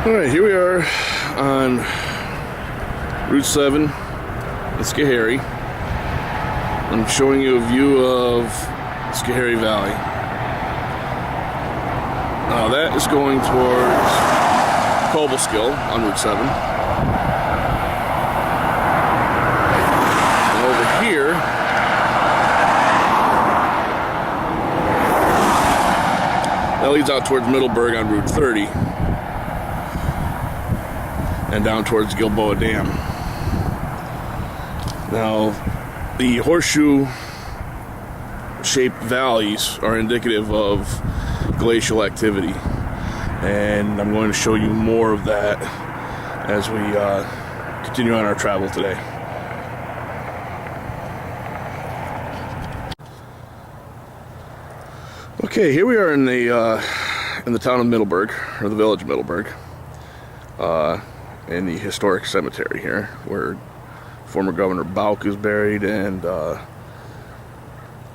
Alright, here we are on Route 7 in Schoharie. I'm showing you a view of Schoharie Valley. Now that is going towards Cobleskill on Route 7. And over here, that leads out towards Middleburg on Route 30. And down towards Gilboa Dam. Now, the horseshoe-shaped valleys are indicative of glacial activity, and I'm going to show you more of that as we continue on our travel today. Okay, here we are in the town of Middleburg, or the village of Middleburg. In the historic cemetery here, where former Governor Bouck is buried, and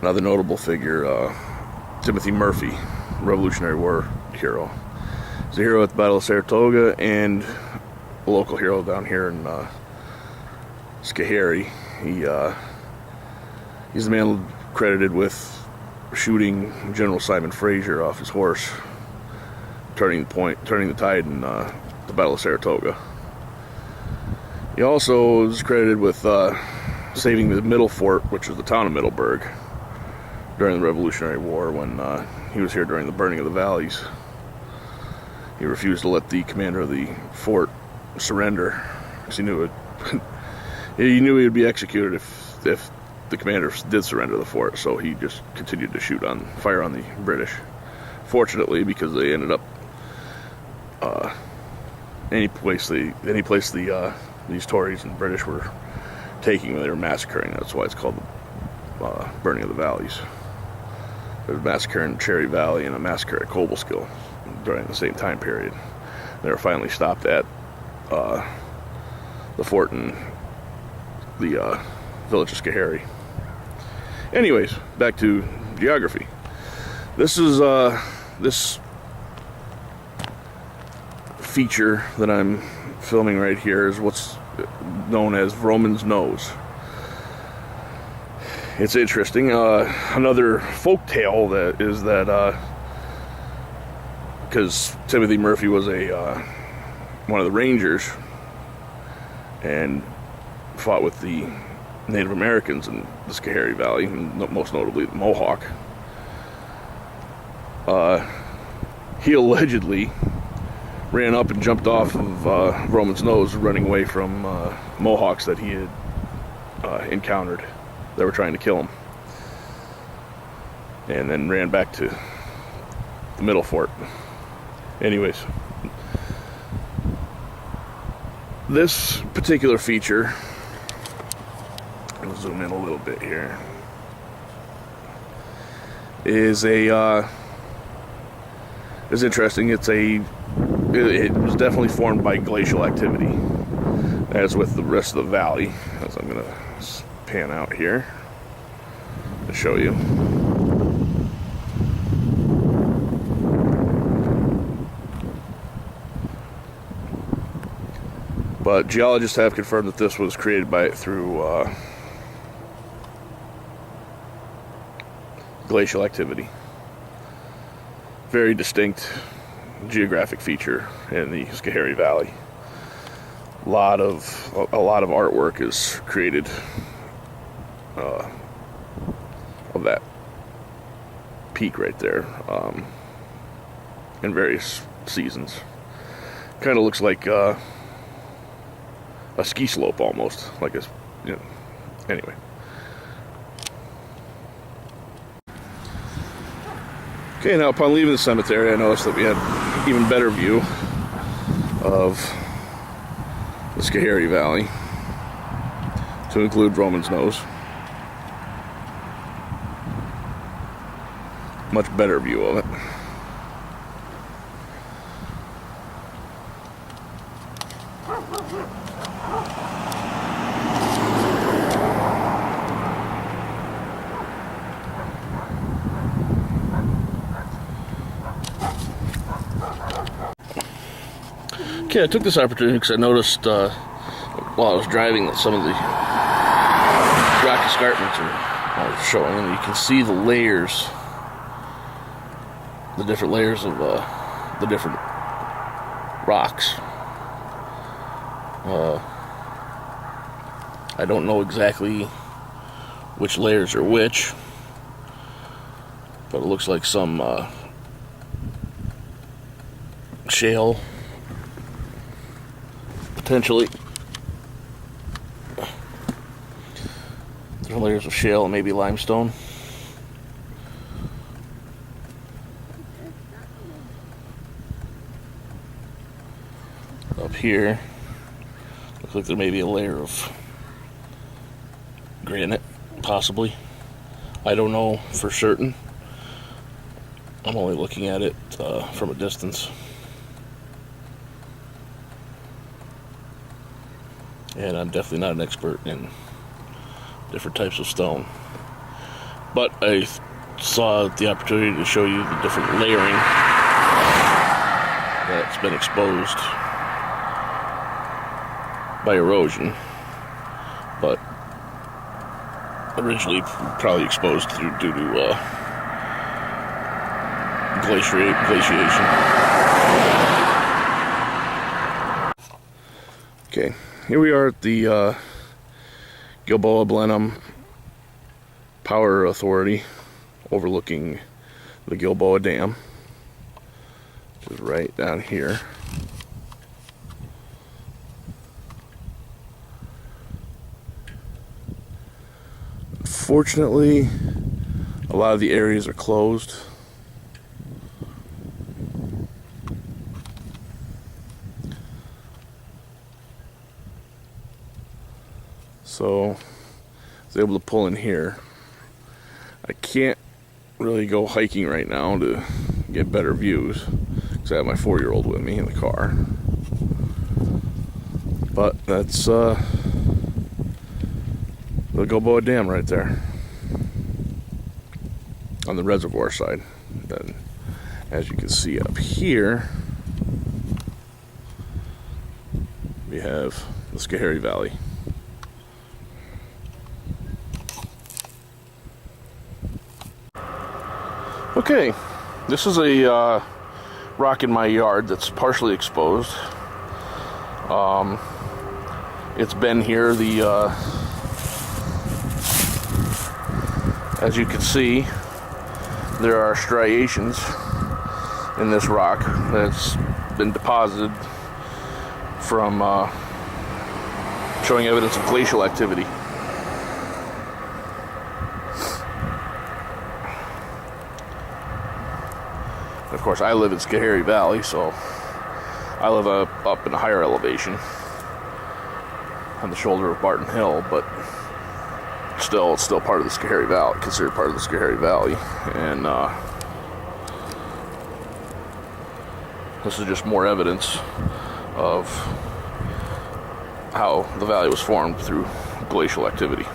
another notable figure, Timothy Murphy, Revolutionary War hero. He's a hero at the Battle of Saratoga and a local hero down here in Schoharie. He's the man credited with shooting General Simon Fraser off his horse, turning the tide in the Battle of Saratoga. He also is credited with saving the Middle Fort, which is the town of Middleburg, during the Revolutionary War when he was here during the burning of the valleys. He refused to let the commander of the fort surrender because he knew he would be executed if the commander did surrender the fort. So he just continued to fire on the British. Fortunately, because they ended up any place these Tories and British were taking, they were massacring. That's why it's called the burning of the valleys. There was a massacre in Cherry Valley and a massacre at Cobleskill during the same time period. They were finally stopped at the fort in the village of Schoharie. Anyways, back to geography. This is this feature that I'm filming right here is what's known as Vroman's Nose. It's interesting. Another folk tale that is that because Timothy Murphy was one of the Rangers and fought with the Native Americans in the Schoharie Valley, most notably the Mohawk. He allegedly ran up and jumped off of Vroman's Nose, running away from Mohawks that he had encountered that were trying to kill him, and then ran back to the Middle Fort. Anyways, this particular feature, I'll zoom in a little bit here, is interesting. It was definitely formed by glacial activity, as with the rest of the valley, as I'm going to pan out here to show you. But geologists have confirmed that this was created through glacial activity. Very distinct geographic feature in the Schoharie Valley. A lot of artwork is created of that peak right there in various seasons. Kind of looks like a ski slope almost, anyway. Okay, now upon leaving the cemetery, I noticed that we had an even better view of the Schoharie Valley, to include Vroman's Nose. Much better view of it. Okay, I took this opportunity because I noticed while I was driving that some of the rock escarpments are showing, and you can see the layers, the different layers of the different rocks. I don't know exactly which layers are which, but it looks like some shale, potentially. Different layers of shale and maybe limestone. Up here, looks like there may be a layer of granite, possibly. I don't know for certain. I'm only looking at it from a distance. And I'm definitely not an expert in different types of stone. But I saw the opportunity to show you the different layering that's been exposed by erosion, but originally probably exposed due to glaciation. Okay, here we are at the Gilboa Blenheim Power Authority, overlooking the Gilboa Dam, which is right down here. Unfortunately, a lot of the areas are closed. So I was able to pull in here. I can't really go hiking right now to get better views because I have my 4-year-old with me in the car. But that's the Gilboa Dam right there on the reservoir side. Then, as you can see up here, we have the Schoharie Valley. Okay, this is a rock in my yard that's partially exposed. It's been here. As you can see, there are striations in this rock that's been deposited from showing evidence of glacial activity. Of course, I live in Schoharie Valley, so I live up in a higher elevation on the shoulder of Barton Hill, but still, it's still part of the Schoharie Valley, considered part of the Schoharie Valley. And this is just more evidence of how the valley was formed through glacial activity.